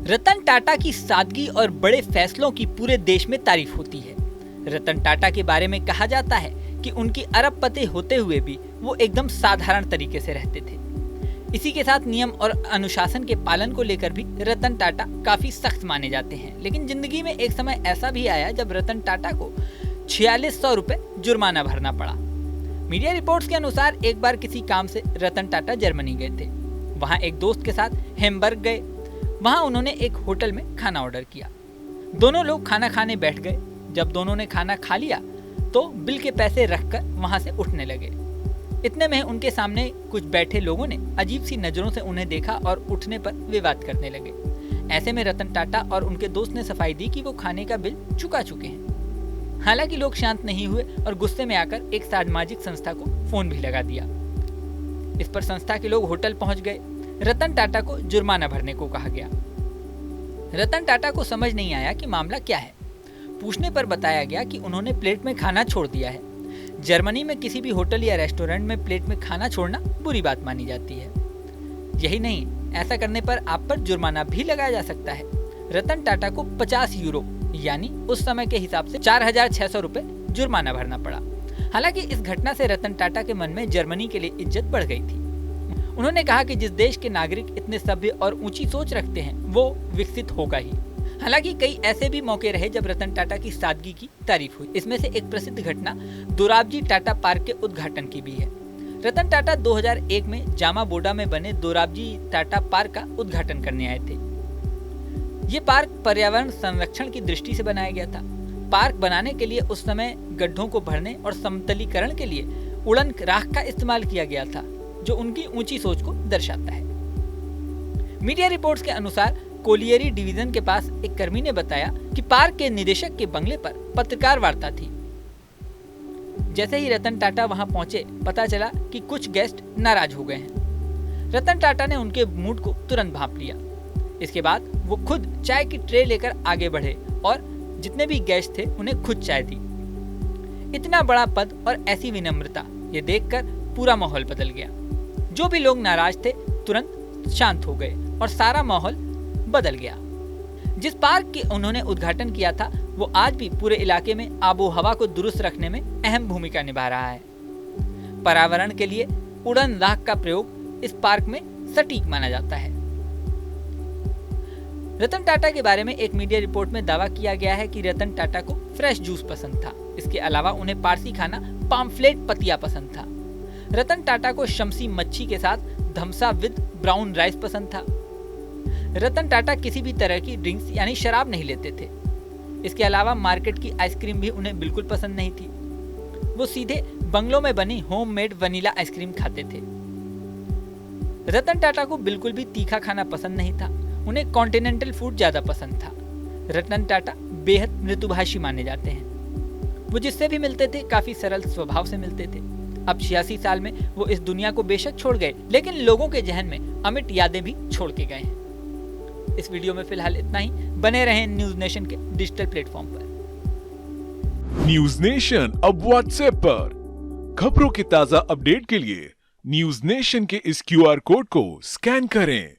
रतन टाटा की सादगी और बड़े फैसलों की पूरे देश में तारीफ होती है। रतन टाटा के बारे में कहा जाता है कि उनकी अरबपति होते हुए भी वो एकदम साधारण तरीके से रहते थे। इसी के साथ नियम और अनुशासन के पालन को लेकर भी रतन टाटा काफी सख्त माने जाते हैं। लेकिन जिंदगी में एक समय ऐसा भी आया जब रतन टाटा को 4600 रुपए जुर्माना भरना पड़ा। मीडिया रिपोर्ट्स के अनुसार एक बार किसी काम से रतन टाटा जर्मनी गए थे। वहां एक दोस्त के साथ हैम्बर्ग गए। वहां उन्होंने एक होटल में खाना ऑर्डर किया। दोनों लोग खाना खाने बैठ गए। जब दोनों ने खाना खा लिया तो बिल के पैसे रखकर वहां से उठने लगे। इतने में उनके सामने कुछ बैठे लोगों ने अजीब सी नजरों से उन्हें देखा और उठने पर विवाद करने लगे। ऐसे में रतन टाटा और उनके दोस्त ने सफाई दी कि वो खाने का बिल चुका चुके हैं। हालांकि लोग शांत नहीं हुए और गुस्से में आकर एक सामाजिक संस्था को फोन भी लगा दिया। इस पर संस्था के लोग होटल पहुंच गए। रतन टाटा को जुर्माना भरने को कहा गया। रतन टाटा को समझ नहीं आया कि मामला क्या है। पूछने पर बताया गया कि उन्होंने प्लेट में खाना छोड़ दिया है। जर्मनी में किसी भी होटल या रेस्टोरेंट में प्लेट में खाना छोड़ना बुरी बात मानी जाती है। यही नहीं, ऐसा करने पर आप पर जुर्माना भी लगाया जा सकता है। रतन टाटा को 50 यूरो यानी उस समय के हिसाब से 4600 रुपए जुर्माना भरना पड़ा। हालांकि इस घटना से रतन टाटा के मन में जर्मनी के लिए इज्जत बढ़ गई थी। उन्होंने कहा कि जिस देश के नागरिक इतने सभ्य और ऊंची सोच रखते हैं वो विकसित होगा ही। हालांकि कई ऐसे भी मौके रहे जब रतन टाटा की सादगी की तारीफ हुई। इसमें से एक प्रसिद्ध घटना दोराबजी टाटा पार्क के उद्घाटन की भी है। रतन टाटा 2001 में जामाबोडा में बने दोराबजी टाटा पार्क का उद्घाटन करने आए थे। ये पार्क पर्यावरण संरक्षण की दृष्टि से बनाया गया था। पार्क बनाने के लिए उस समय गड्ढों को भरने और समतलीकरण के लिए उड़न राख का इस्तेमाल किया गया था, जो उनकी ऊंची सोच को दर्शाता है। मीडिया रिपोर्ट्स के अनुसार कोलियरी डिवीजन के पास एक कर्मी ने बताया कि पार्क के निदेशक के बंगले पर पत्रकार वार्ता थी। जैसे ही रतन टाटा वहां पहुंचे, पता चला कि कुछ गेस्ट नाराज हो गए हैं। रतन टाटा ने उनके मूड को तुरंत भांप लिया। इसके बाद वो खुद चाय की ट्रे लेकर आगे बढ़े और जितने भी गेस्ट थे उन्हें खुद चाय दी। इतना बड़ा पद और ऐसी विनम्रता, ये देखकर पूरा माहौल बदल गया। जो भी लोग नाराज थे तुरंत शांत हो गए और सारा माहौल बदल गया। जिस पार्क की उन्होंने उद्घाटन किया था वो आज भी पूरे इलाके में आबो हवा को दुरुस्त रखने में अहम भूमिका निभा रहा है। पर्यावरण के लिए उड़न राख का प्रयोग इस पार्क में सटीक माना जाता है। रतन टाटा के बारे में एक मीडिया रिपोर्ट में दावा किया गया है कि रतन टाटा को फ्रेश जूस पसंद था। इसके अलावा उन्हें पारसी खाना पाम्फलेट पतिया पसंद था। रतन टाटा को शमसी मच्छी के साथ धमसा विद ब्राउन राइस पसंद था। रतन टाटा किसी भी तरह की ड्रिंक्स यानी शराब नहीं लेते थे। इसके अलावा मार्केट की आइसक्रीम भी उन्हें बिल्कुल पसंद नहीं थी। वो सीधे बंगलों में बनी होममेड वनीला आइसक्रीम खाते थे। रतन टाटा को बिल्कुल भी तीखा खाना पसंद नहीं था। उन्हें कॉन्टिनेंटल फूड ज्यादा पसंद था। रतन टाटा बेहद मृदुभाषी माने जाते हैं। वो जिससे भी मिलते थे काफी सरल स्वभाव से मिलते थे। अब 86 साल में वो इस दुनिया को बेशक छोड़ गए, लेकिन लोगों के जहन में अमिट यादें भी छोड़ के गए हैं। इस वीडियो में फिलहाल इतना ही। बने रहें न्यूज नेशन के डिजिटल प्लेटफॉर्म पर। न्यूज नेशन अब व्हाट्सएप पर। खबरों के ताजा अपडेट के लिए न्यूज नेशन के इस QR कोड को स्कैन करें।